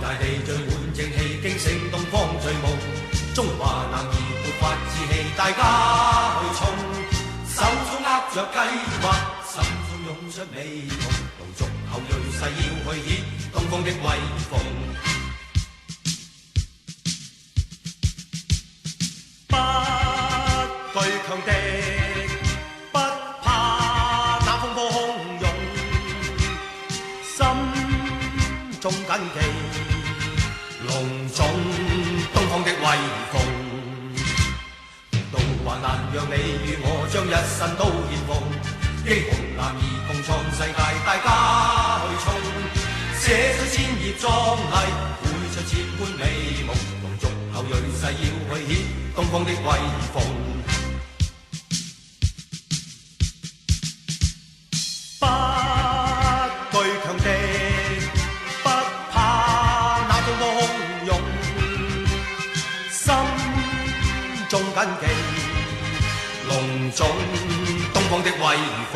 大地聚滿正氣，驚醒東方醉夢。中華男兒勃發志氣，大家去衝，手中握着計劃，心中湧出美夢。同族後裔誓要去顯東方的威風。不懼強敵，不怕那風波洶湧，心中緊記隆重東方的威風。道還難讓你與我將一生都獻奉，英雄男兒共創世界，大家去衝，寫出千頁壯麗，繪出千般美夢。同族後裔誓要去顯東方的威風。不懼強敵，不怕那風波洶湧，心中緊記隆重東方的威風。